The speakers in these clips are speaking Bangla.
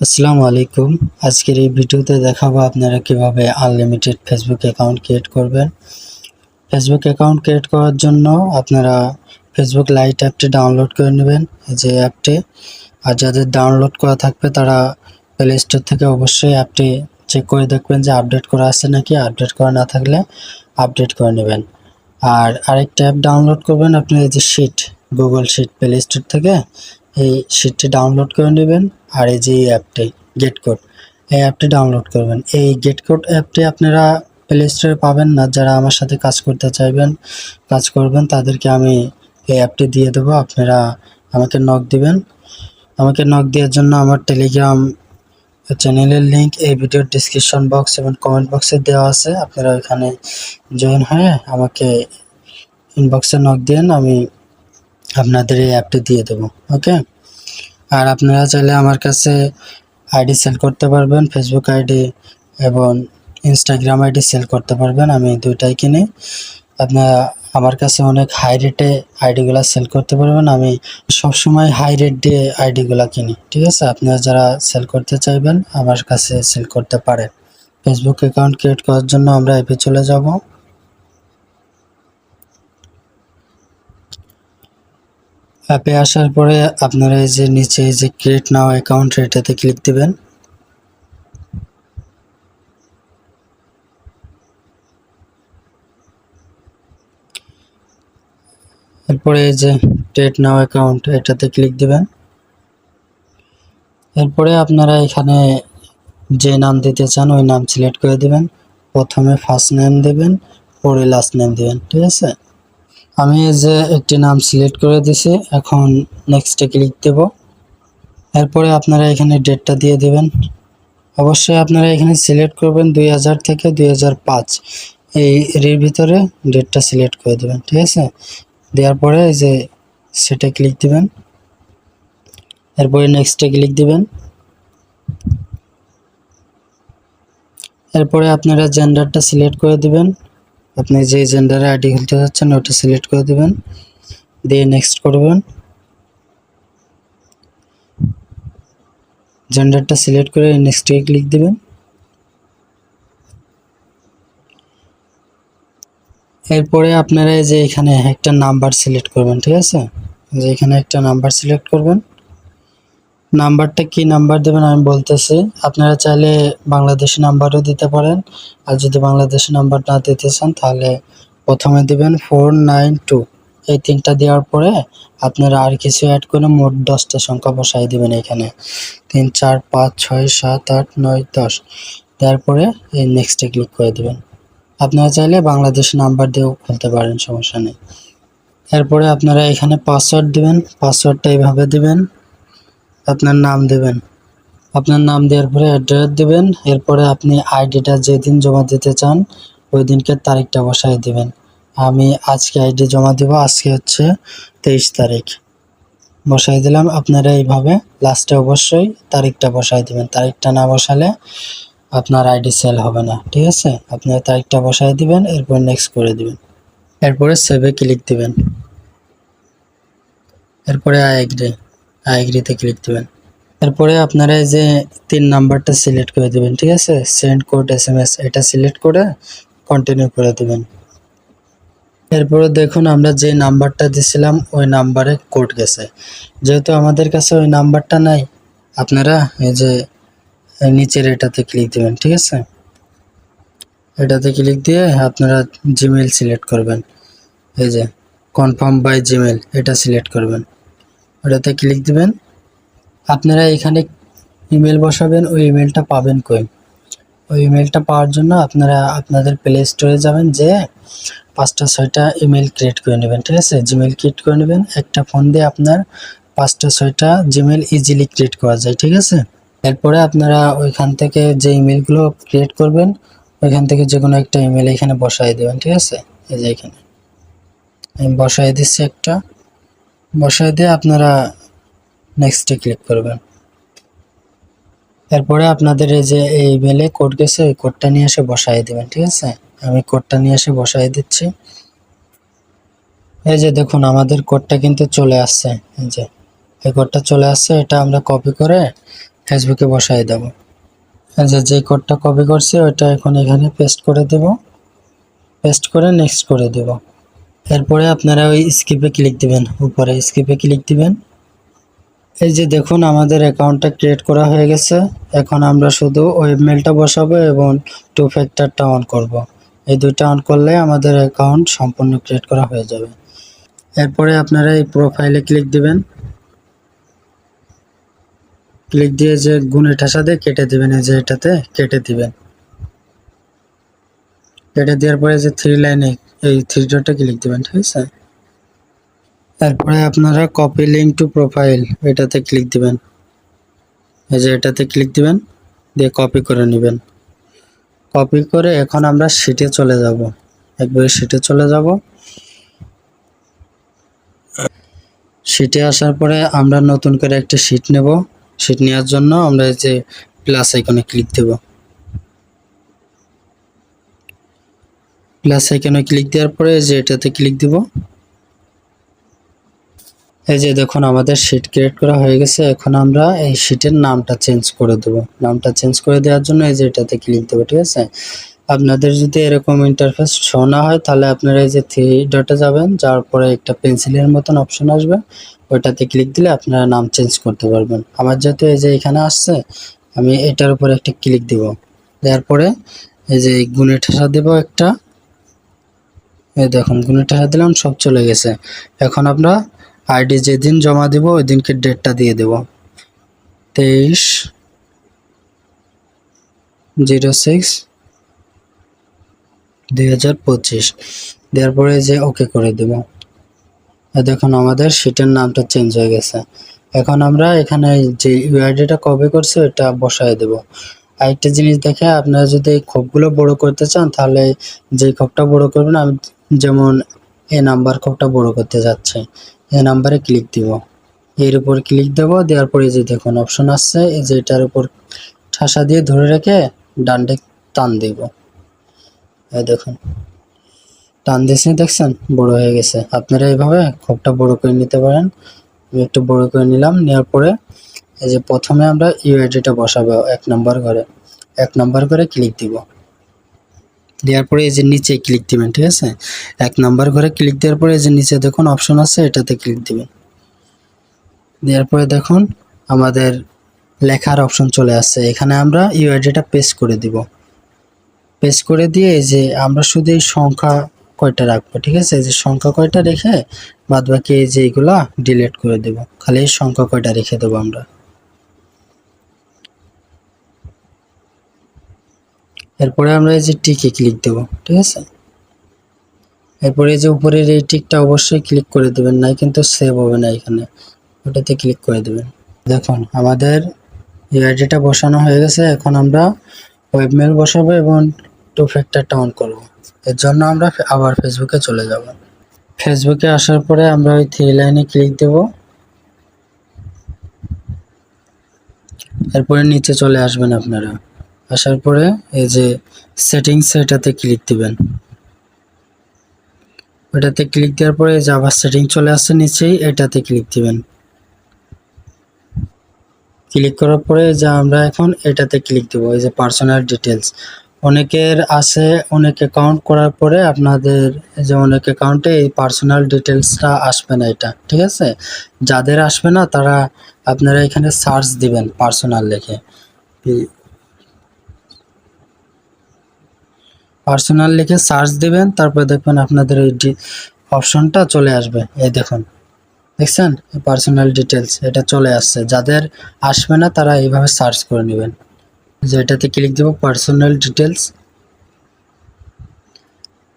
আসসালামু আলাইকুম। আজকের এই ভিডিওতে দেখাবো আপনারা কিভাবে আনলিমিটেড ফেসবুক অ্যাকাউন্ট ক্রিয়েট করবেন। ফেসবুক অ্যাকাউন্ট ক্রিয়েট করার জন্য আপনারা ফেসবুক লাইট অ্যাপটি ডাউনলোড করে নেবেন, যে অ্যাপটি। আর যাদের ডাউনলোড করা থাকবে তারা প্লে স্টোর থেকে অবশ্যই অ্যাপটি চেক করে দেখবেন যে আপডেট করা আছে নাকি। আপডেট করা না থাকলে আপডেট করে নেবেন। আর আরেকটা অ্যাপ ডাউনলোড করবেন আপনি, এই যে sheet, Google sheet play store থেকে এই শিটটি ডাউনলোড করে নেবেন। আর এই যে এই অ্যাপটি গেট কোড, এই অ্যাপটি ডাউনলোড করবেন। এই গেট কোড অ্যাপটি আপনারা প্লে স্টোরে পাবেন না। যারা আমার সাথে কাজ করতে চাইবেন, কাজ করবেন, তাদেরকে আমি এই অ্যাপটি দিয়ে দেবো। আপনারা আমাকে নক দিবেন। আমাকে নক দেওয়ার জন্য আমার টেলিগ্রাম চ্যানেলের লিঙ্ক এই ভিডিওর ডিসক্রিপশন বক্স এবং কমেন্ট বক্সে দেওয়া আছে। আপনারা ওইখানে জয়েন হয়ে আমাকে ইনবক্সে নক দিন, আমি আপনাদের এই অ্যাপটি দিয়ে দেবো। ওকে। আর আপনারা চাইলে আমার কাছে আইডি সেল করতে পারবেন, ফেসবুক আইডি এবং ইনস্টাগ্রাম আইডি সেল করতে পারবেন। আমি দুইটাই কিনি। আপনারা আমার কাছে অনেক হাই রেটে আইডিগুলো সেল করতে পারবেন। আমি সবসময় হাই রেট দিয়ে আইডিগুলো কিনি, ঠিক আছে। আপনারা যারা সেল করতে চাইবেন আমার কাছে সেল করতে পারেন। ফেসবুক অ্যাকাউন্ট ক্রিয়েট করার জন্য আমরা অ্যাপে চলে যাব। অ্যাপে আসার পরে আপনারা এই যে নিচে এই যে ক্রিয়েট নাও অ্যাকাউন্ট, এটাতে ক্লিক দিবেন। এরপরে এই যে ক্রিয়েট নাও অ্যাকাউন্ট, এটাতে ক্লিক দিবেন। এরপরে আপনারা এখানে যে নাম দিতে চান ওই নাম সিলেক্ট করে দিবেন। প্রথমে ফার্স্ট নেম দেবেন, পরে লাস্ট নেম দিবেন, ঠিক আছে। আমি এই যে একটি নাম সিলেক্ট করে দিছি, এখন নেক্সটে ক্লিক দেব। এরপরে আপনারা এখানে ডেটটা দিয়ে দিবেন। অবশ্যই আপনারা এখানে সিলেক্ট করবেন 2000 থেকে 2005, এর ভিতরে ডেটটা সিলেক্ট করে দেবেন, ঠিক আছে। দেওয়ার পরে এই যে সেটা ক্লিক দিবেন। এরপরে নেক্সটে ক্লিক দিবেন। এরপরে আপনারা জেন্ডারটা সিলেক্ট করে দিবেন। আপনি যে জেন্ডারে আইডি খুলতে যাচ্ছেন ওটা সিলেক্ট করে দিবেন, দিয়ে নেক্সট করবেন। জেন্ডারটা সিলেক্ট করে নেক্সটে ক্লিক দিবেন। এরপরে আপনারা যে এখানে একটা নাম্বার সিলেক্ট করবেন, ঠিক আছে। যে এখানে একটা নাম্বার সিলেক্ট করবেন। নাম্বারটা কি নাম্বার দেবেন আমি বলতেছি। আপনারা চাইলে বাংলাদেশি নাম্বারও দিতে পারেন। আর যদি বাংলাদেশি নাম্বার না দিতে চান তাহলে প্রথমে দিবেন 492। এই তিনটা দেওয়ার পরে আপনারা আর কিছু অ্যাড করে মোট 10টা সংখ্যা বসাই দিবেন। এখানে 3 4 5 6 7 8 9 10 দেওয়ার পরে এই নেক্সটে ক্লিক করে দিবেন। আপনারা চাইলে বাংলাদেশি নাম্বার দিয়েও খুলতে পারেন, সমস্যা নেই। এরপরে আপনারা এখানে পাসওয়ার্ড দিবেন। পাসওয়ার্ডটা এইভাবে দিবেন। আপনার নাম দেবেন। আপনার নাম দেওয়ার পরে অ্যাড্রেস দেবেন। এরপরে আপনি আইডিটা যেদিন জমা দিতে চান ওই দিনকে তারিখটা বসাই দিবেন। আমি আজকে আইডি জমা দিব, আজকে হচ্ছে 23 তারিখ, বসাই দিলাম। আপনারা এইভাবে লাস্টে অবশ্যই তারিখটা বসাই দিবেন। তারিখটা না বসালে আপনার আইডি সেল হবে না, ঠিক আছে। আপনারা তারিখটা বসাই দিবেন, এরপর নেক্সট করে দিবেন। এরপরে সেভে ক্লিক দিবেন। এরপরে আই এগ্রিতে ক্লিক দিবেন। এরপরে আপনারা এই যে 3 নাম্বারটা সিলেক্ট করে দিবেন, ঠিক আছে। সেন্ড কোড SMS, এটা সিলেক্ট করে কন্টিনিউ করে দিবেন। এরপরে দেখুন আমরা যে নাম্বারটা দিছিলাম ওই নাম্বারে কোড গেছে। যেহেতু আমাদের কাছে ওই নাম্বারটা নাই, আপনারা এই যে নিচের এটাতে ক্লিক দিবেন, ঠিক আছে। এটাতে ক্লিক দিয়ে আপনারা জিমেইল সিলেক্ট করবেন। এই যে কনফার্ম বাই জিমেইল, এটা সিলেক্ট করবেন, ওটাতে ক্লিক দিবেন। আপনারা এখানে ইমেল বসাবেন। ওই ইমেলটা পাবেন কই? ওই ইমেলটা পাওয়ার জন্য আপনারা আপনাদের প্লে স্টোরে যাবেন, যে 5টা 6টা ইমেল ক্রিয়েট করে নেবেন, ঠিক আছে। জিমেল ক্রিয়েট করে নেবেন। একটা ফোন দিয়ে আপনার 5টা 6টা জিমেল ইজিলি ক্রিয়েট করা যায়, ঠিক আছে। এরপরে আপনারা ওইখান থেকে যে ইমেলগুলো ক্রিয়েট করবেন ওইখান থেকে যে কোনো একটা ইমেল এখানে বসাই দেবেন, ঠিক আছে। এই যে এখানে আমি বসাই দিচ্ছি একটা। বসাই দিয়ে আপনারা নেক্সটে ক্লিক করবেন। এরপরে আপনাদের এই যে এই ইমেলে কোড গেছে ওই কোডটা নিয়ে এসে বসাই দিবেন, ঠিক আছে। আমি কোডটা নিয়ে এসে বসাই দিচ্ছি। এই যে দেখুন আমাদের কোডটা কিন্তু চলে আসছে। এই যে এই কোডটা চলে আসছে, এটা আমরা কপি করে ফেসবুকে বসাই দেব। যে কোডটা কপি করছি ওইটা এখন এখানে পেস্ট করে দেব, পেস্ট করে নেক্সট করে দেব। এরপরে আপনারা ওই স্কিপে ক্লিক দিবেন, উপরে স্কিপে ক্লিক দিবেন। এই যে দেখুন আমাদের অ্যাকাউন্টটা ক্রিয়েট করা হয়ে গেছে। এখন আমরা শুধু ওয়েব মেলটা বসাবো এবং টু ফ্যাক্টরটা অন করব। এই দুইটা অন করলে আমাদের অ্যাকাউন্ট সম্পূর্ণ ক্রিয়েট করা হয়ে যাবে। এরপরে আপনারা এই প্রোফাইলে ক্লিক দিবেন, ক্লিক দিয়ে যে গুণের ঠাসা দিয়ে কেটে দিবেন, এই যে এটাতে কেটে দিবেন। কেটে দেওয়ার পরে যে থ্রি লাইনে এই থ্রি ডটে ক্লিক দিবেন, ঠিক আছে। তারপরে আপনারা কপি লিঙ্ক টু প্রোফাইল এটাতে ক্লিক দিবেন, এই যে এটাতে ক্লিক দিবেন, দিয়ে কপি করে নেবেন। কপি করে এখন আমরা শিটে চলে যাব, একবারে শিটে চলে যাব। শিটে আসার পরে আমরা নতুন করে একটা শিট নেব। শিট নেওয়ার জন্য আমরা এই যে প্লাস আইকনে ক্লিক দেব, প্লাস আইকনে ক্লিক দেওয়ার পরে যে এটাতে ক্লিক দিব। এই যে দেখুন আমাদের শিট ক্রিয়েট করা হয়ে গেছে। এখন আমরা এই শিটের নামটা চেঞ্জ করে দেব। নামটা চেঞ্জ করে দেওয়ার জন্য এই যে এটাতে ক্লিক দেব, ঠিক আছে। আপনাদের যদি এরকম ইন্টারফেস শো না হয় তাহলে আপনারা এই যে থ্রি ডটে যাবেন, যাওয়ার পরে একটা পেন্সিলের মতন অপশন আসবে, ওইটাতে ক্লিক দিলে আপনারা নাম চেঞ্জ করতে পারবেন। আমার যেহেতু এই যে এখানে আসছে, আমি এটার উপরে একটা ক্লিক দিব, দেওয়ার পরে এই যে গুণে ঠাসা দেব একটা। এই দেখুন গুণে ঠাসা দিলাম, সব চলে গেছে। এখন আমরা আইডি যেদিন জমা দিব ওই দিনকে ডেটটা দিয়ে দেব, 23/06/2025 দেওয়ার পরে যে ওকে করে দেব। দেখুন আমাদের শিটের নামটা চেঞ্জ হয়ে গেছে। এখন আমরা এখানে যে ইউআইডিটা কপি করছি ওটা বসায় দেব। আরেকটা জিনিস দেখে, আপনারা যদি এই খোপগুলো বড় করতে চান তাহলে যে খোপটা বড় করবেন, আমি যেমন এ নাম্বার খোপটা বড় করতে যাচ্ছি, এ নাম্বারে ক্লিক দিব, এর উপর ক্লিক দেব। দেওয়ার পরে যে দেখুন অপশন আসছে, এই যে এটার উপর ঠাসা দিয়ে ধরে রেখে ডান দিক টান দেব। এই দেখুন টান দিয়েছি, দেখছেন বড় হয়ে গেছে। আপনারা এইভাবে খোপটা বড় করে নিতে পারেন। আমি একটু বড় করে নিলাম। নেওয়ার পরে এই যে প্রথমে আমরা ইউআইডিটা বসাবো এক নাম্বার ঘরে ক্লিক দিব। দেওয়ার পরে এই যে নিচে ক্লিক দিবেন, ঠিক আছে। এক নাম্বার ঘরে ক্লিক দেওয়ার পরে এই যে নিচে দেখুন অপশন আছে, এটাতে ক্লিক দিবেন। দেওয়ার পরে দেখুন আমাদের লেখার অপশন চলে আসছে। এখানে আমরা ইউআইডিটা পেস্ট করে দিব। পেস্ট করে দিয়ে এই যে আমরা শুধু এই সংখ্যা কয়টা রাখবো, ঠিক আছে। এই যে সংখ্যা কয়টা রেখে বাদ বাকি এই যে এইগুলা ডিলিট করে দেব, খালি এই সংখ্যা কয়টা রেখে দেবো আমরা। এরপরে আমরা এই যে টিকে ক্লিক দেব, ঠিক আছে। এরপরে এই যে উপরের এই টিকটা অবশ্যই ক্লিক করে দেবেন, নাই কিন্তু সেভ হবে না এখানে, ওটাতে ক্লিক করে দেবেন। দেখুন আমাদের ইউআইডিটা বসানো হয়ে গেছে। এখন আমরা ওয়েবমেল বসাবো এবং টু ফ্যাক্টরটা অন করব। এর জন্য আমরা আবার ফেসবুকে চলে যাব। ফেসবুকে আসার পরে আমরা ওই থ্রি লাইনে ক্লিক দেব। এরপরে নিচে চলে আসবেন আপনারা। আসার পরে এই যে সেটিংস, এটাতে ক্লিক দিবেন। ওটাতে ক্লিক দেওয়ার পরে যে আবার সেটিং চলে আসছে নিচেই, এটাতে ক্লিক দিবেন। ক্লিক করার পরে যে আমরা এখন এটাতে ক্লিক দেবো, এই যে পার্সোনাল ডিটেলস। অনেকের আছে, অনেক অ্যাকাউন্ট করার পরে আপনাদের যে অনেক অ্যাকাউন্টে এই পার্সোনাল ডিটেলসটা আসবে না, এটা ঠিক আছে। যাদের আসবে না তারা আপনারা এখানে সার্চ দিবেন পার্সোনাল লিখে, পার্সোনাল লিখে সার্চ দিবেন। তারপরে দেখবেন আপনাদের এই অপশনটা চলে আসবে। এই দেখুন দেখছেন পার্সোনাল ডিটেলস, এটা চলে আসছে। যাদের আসবে না তারা এইভাবে সার্চ করে নেবেন। যে এটাতে ক্লিক দেব পার্সোনাল ডিটেলস।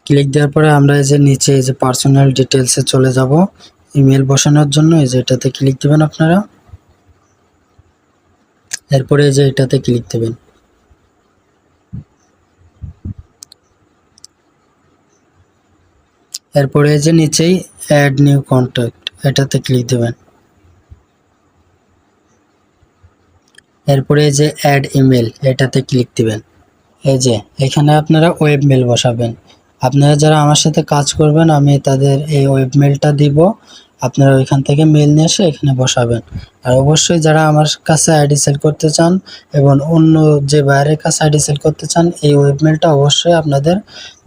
ক্লিক দেওয়ার পরে আমরা এই যে নিচে এই যে পার্সোনাল ডিটেলসে চলে যাব ইমেল বসানোর জন্য। এই যে এটাতে ক্লিক দিবেন আপনারা। এরপরে এই যে এটাতে ক্লিক দেবেন। এরপরে এই যে নিচেই অ্যাড নিউ কন্ট্যাক্ট, এটাতে ক্লিক দেবেন। এরপরে এই যে অ্যাড ইমেল, এটাতে ক্লিক দিবেন। এই যে এখানে আপনারা ওয়েব মেল বসাবেন। আপনারা যারা আমার সাথে কাজ করবেন আমি তাদের এই ওয়েব মেলটা দিব, আপনারা ওইখান থেকে মেল নিয়ে এসে এখানে বসাবেন। আর অবশ্যই যারা আমার কাছে আইডি সেল করতে চান এবং অন্য যে বাইরের কাছে আইডি সেল করতে চান, এই ওয়েব মেলটা অবশ্যই আপনাদের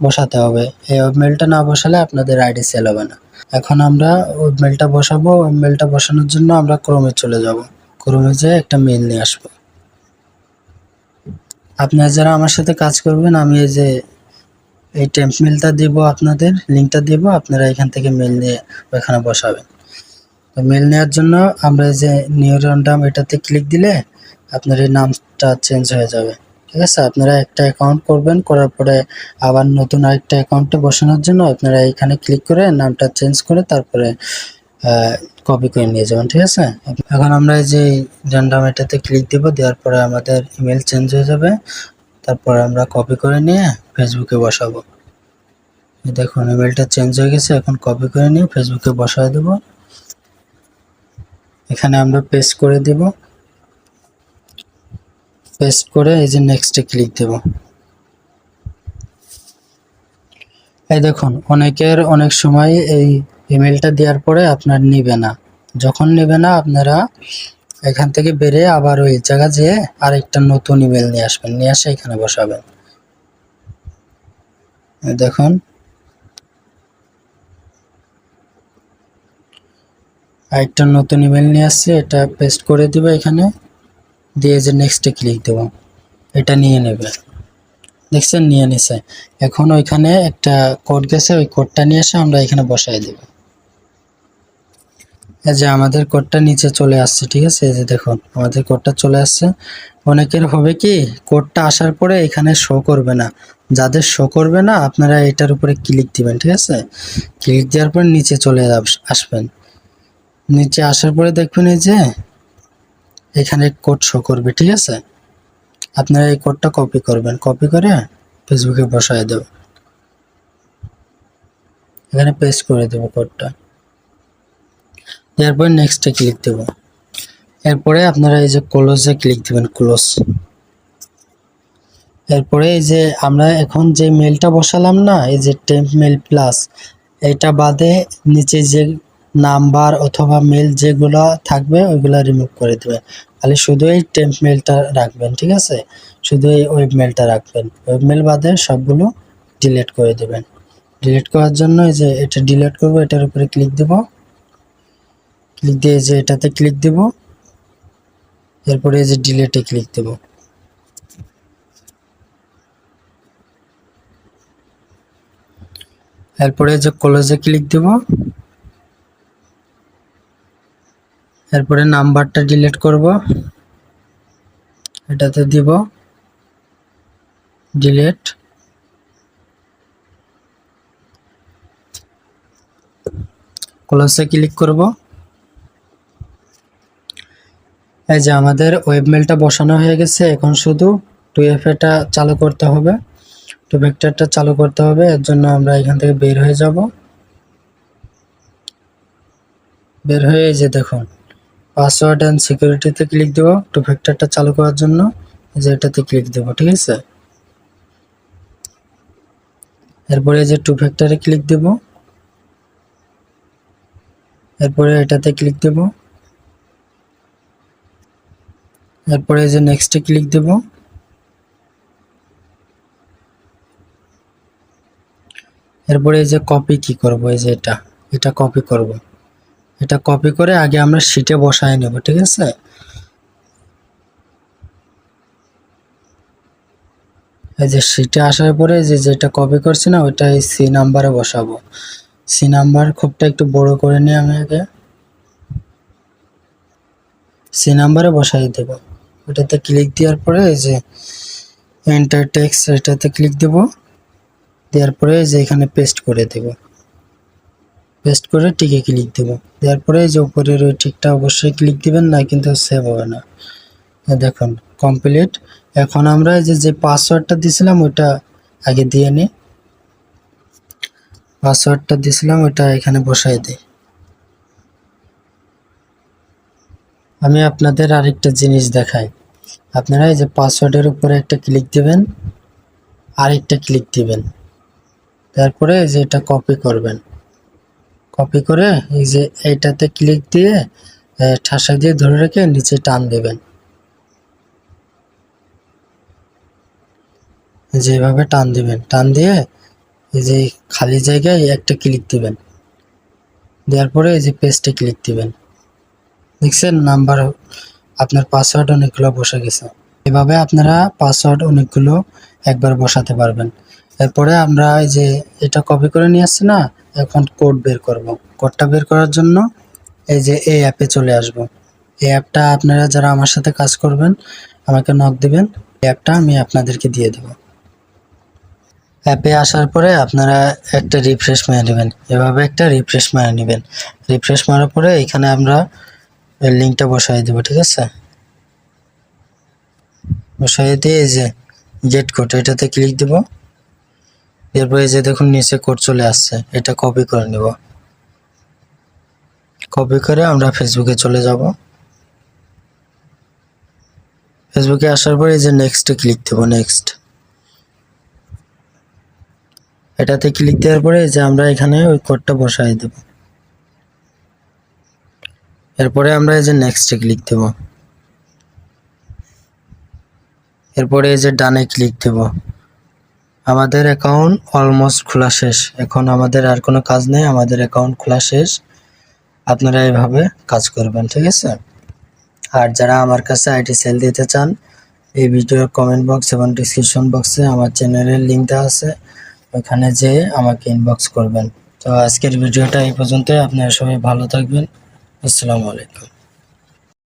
বসাতে হবে। এই ওয়েব মেলটা না বসালে আপনাদের আইডি সেল হবে না। এখন আমরা ওয়েব মেলটা বসাবো। ওয়েব মেলটা বসানোর জন্য আমরা ক্রোমে চলে যাব। ক্রোমে যেয়ে একটা মেল নিয়ে আসবো। আপনারা যারা আমার সাথে কাজ করবেন আমি এই যে এই টেম্প মেলটা দিব, আপনাদের লিঙ্কটা দিব, আপনারা এখান থেকে মেল নিয়ে ওখানে বসাবেন। তো মেল নেওয়ার জন্য আমরা এই যে নিউ র্যান্ডম এটাতে ক্লিক দিলে আপনার এই নামটা চেঞ্জ হয়ে যাবে। ঠিক আছে, আপনারা একটা অ্যাকাউন্ট করবেন, করার পরে আবার নতুন আরেকটা অ্যাকাউন্টে বসানোর জন্য আপনারা এখানে ক্লিক করে নামটা চেঞ্জ করে তারপরে কপি করে নিয়ে যাবেন। ঠিক আছে, এখন আমরা এই যে র্যান্ডম এটাতে ক্লিক দিব, দেওয়ার পরে আমাদের ইমেল চেঞ্জ হয়ে যাবে। তারপরে আমরা কপি করে নিয়ে ফেসবুকে বসাবো। দেখুন ইমেলটা চেঞ্জ হয়ে গেছে, এখন কপি করে নিয়ে ফেসবুকে বসায় দেব। এখানে আমরা পেস্ট করে দেব, পেস্ট করে এই যে নেক্সটে ক্লিক দেব। এই দেখুন অনেকের অনেক সময় এই ইমেলটা দেওয়ার পরে আপনার নিবে না। যখন নেবে না আপনারা এখান থেকে বেরিয়ে আবার ওই জায়গা যেয়ে আরেকটা নতুন ইমেল নিয়ে আসবেন, নিয়ে এসে এখানে বসাবেন। দেখুন আরেকটা নতুন ইমেল নিয়ে আসছে, এটা পেস্ট করে দিব এখানে, দিয়ে যে নেক্সটে ক্লিক দেব। এটা নিয়ে নেবে, দেখছেন নিয়ে নিছে। এখন ওইখানে একটা কোড গেছে, ওই কোডটা নিয়ে এসে আমরা এখানে বসাই দেব। এই যে আমাদের কোডটা নিচে চলে আসছে। ঠিক আছে, এই যে দেখুন আমাদের কোডটা চলে আসছে। অনেকের হবে কি কোডটা আসার পরে এখানে শো করবে না, যাদের শো করবে না আপনারা এটার উপরে ক্লিক দিবেন। ঠিক আছে, ক্লিক দেওয়ার পর নিচে চলে আসবেন। নিচে আসার পরে দেখবেন এই যে এখানে কোড শো করবে। ঠিক আছে, আপনারা এই কোডটা কপি করবেন, কপি করে ফেসবুকে বসায় দেব। এখানে পেস্ট করে দেব কোডটা, এরপর নেক্সটে ক্লিক দেব। এরপরে আপনারা এই যে ক্লোজে ক্লিক দিবেন, ক্লোজ। এরপরে এই যে আমরা এখন যে মেলটা বসালাম না, এই যে টেম্প মেল প্লাস, এটা বাদে নিচে যে নাম্বার অথবা মেল যেগুলো থাকবে ওইগুলো রিমুভ করে দেবেন। খালি শুধু এই টেম্প মেলটা রাখবেন। ঠিক আছে, শুধু এই ওয়েব মেলটা রাখবেন, ওয়েব মেল বাদে সবগুলো ডিলিট করে দেবেন। ডিলিট করার জন্য এই যে এটা ডিলিট করব, এটার উপরে ক্লিক দেব, ক্লিক দিয়ে যে এটাতে ক্লিক দেব, এরপরে এই যে ডিলিটে ক্লিক দেব। এরপরে যে ক্লোজে ক্লিক দেব, এরপরে নাম্বারটা ডিলিট করব, এটাতে দিব ডিলিট। ক্লোজে ক্লিক করব। এই যে আমাদের ওয়েব মেলটা বসানো হয়ে গেছে। এখন শুধু 2FA এটা চালু করতে হবে, 2 ভেক্টরটা চালু করতে হবে। এর জন্য আমরা এখান থেকে বের হয়ে যাব। বের হয়ে এই যে দেখুন পাসওয়ার্ড অ্যান্ড সিকিউরিটিতে ক্লিক দেব, 2 ভেক্টরটা চালু করার জন্য এই যে এটাতে ক্লিক দেব। ঠিক আছে, এরপরে এই যে 2 ভেক্টরে ক্লিক দেব, এরপরে এটাতে ক্লিক দেব, এরপরে এই যে নেক্সটে ক্লিক দেব, এরপরে এই যে কপি কি করব, এই যে এটা কপি করব। এটা কপি করে আগে আমরা শিটে বসায় নেব। ঠিক আছে, এই যে শিটে আসার পরে যেটা কপি করছি না ওইটা এই সি নাম্বারে বসাবো। সি নাম্বার খুবটা একটু বড় করে নিয়ে আমি আগে সি নাম্বারে বসাই দেব। ওটাতে ক্লিক দেওয়ার পরে এই যে এন্টার টেক্সট এটাতে ক্লিক দেব, দেওয়ার পরে এই যে এখানে পেস্ট করে দেব, পেস্ট করে টিকে ক্লিক দেব। দেওয়ার পরে এই যে উপরের ওই টিকটা অবশ্যই ক্লিক দিবেন, না কিন্তু সেভ হবে না। দেখুন কমপ্লিট। এখন আমরা যে পাসওয়ার্ডটা দিয়েছিলাম ওইটা আগে দিয়ে নিই। পাসওয়ার্ডটা দিয়েছিলাম ওইটা এখানে বসাই দিই। আমি আপনাদের আরেকটা জিনিস দেখাই। আপনারা এই যে পাসওয়ার্ডের উপরে একটা ক্লিক দিবেন, আরেকটা ক্লিক দিবেন, তারপরে এই যে এটা কপি করবেন, কপি করে এই যে এইটাতে ক্লিক দিয়ে ঠাসা দিয়ে ধরে রেখে নিচে টান দেবেন, যেভাবে টান দিবেন, টান দিয়ে এই যে খালি জায়গায় একটা ক্লিক দিবেন, দেওয়ার পরে এই যে পেস্টে ক্লিক দিবেন। দেখছেন নাম্বার, আপনার পাসওয়ার্ড অনেকগুলো বসে গেছে। এভাবে আপনারা পাসওয়ার্ড অনেকগুলো একবার বসাতে পারবেন। এরপরে আমরা এই যে এটা কপি করে নিয়ে আসছি না, এখন কোড বের করব। কোডটা বের করার জন্য এই যে এই অ্যাপে চলে আসব। এই অ্যাপটা আপনারা যারা আমার সাথে কাজ করবেন আমাকে নক দিবেন, এই অ্যাপটা আমি আপনাদেরকে দিয়ে দেব। অ্যাপে আসার পরে আপনারা একটা রিফ্রেশ মেরে নেবেন, এভাবে একটা রিফ্রেশ মেরে নেবেন। রিফ্রেশ মারার পরে এখানে আমরা লিঙ্কটা বসাই দেবো, ঠিক আছে? বসাই দিয়ে এই যে গেট কোড এটাতে ক্লিক দেব। এরপরে এই যে দেখুন নিচে কোড চলে আসছে, এটা কপি করে নেব। কপি করে আমরা ফেসবুকে চলে যাব। ফেসবুকে আসার পরে এই যে নেক্সটে ক্লিক দেব, নেক্সট এটাতে ক্লিক দেওয়ার পরে যে আমরা এখানে ওই কোডটা বসাই দেব। এরপরে আমরা এই যে নেক্সটে ক্লিক দেব। এরপরে এই যে ডানে ক্লিক দেব। আমাদের অ্যাকাউন্ট অলমোস্ট খোলা শেষ, এখন আমাদের আর কোনো কাজ নেই, আমাদের অ্যাকাউন্ট খোলা শেষ। আপনারা এইভাবে কাজ করবেন, ঠিক আছে? আর যারা আমার কাছে আইডি সেল দিতে চান, এই ভিডিওর কমেন্ট বক্স এবং ডিসক্রিপশন বক্সে আমার চ্যানেলের লিঙ্ক দেওয়া আছে, ওখানে যেয়ে আমাকে ইনবক্স করবেন। তো আজকের ভিডিওটা এই পর্যন্তই। আপনারা সবাই ভালো থাকবেন। আসসালামু আলাইকুম।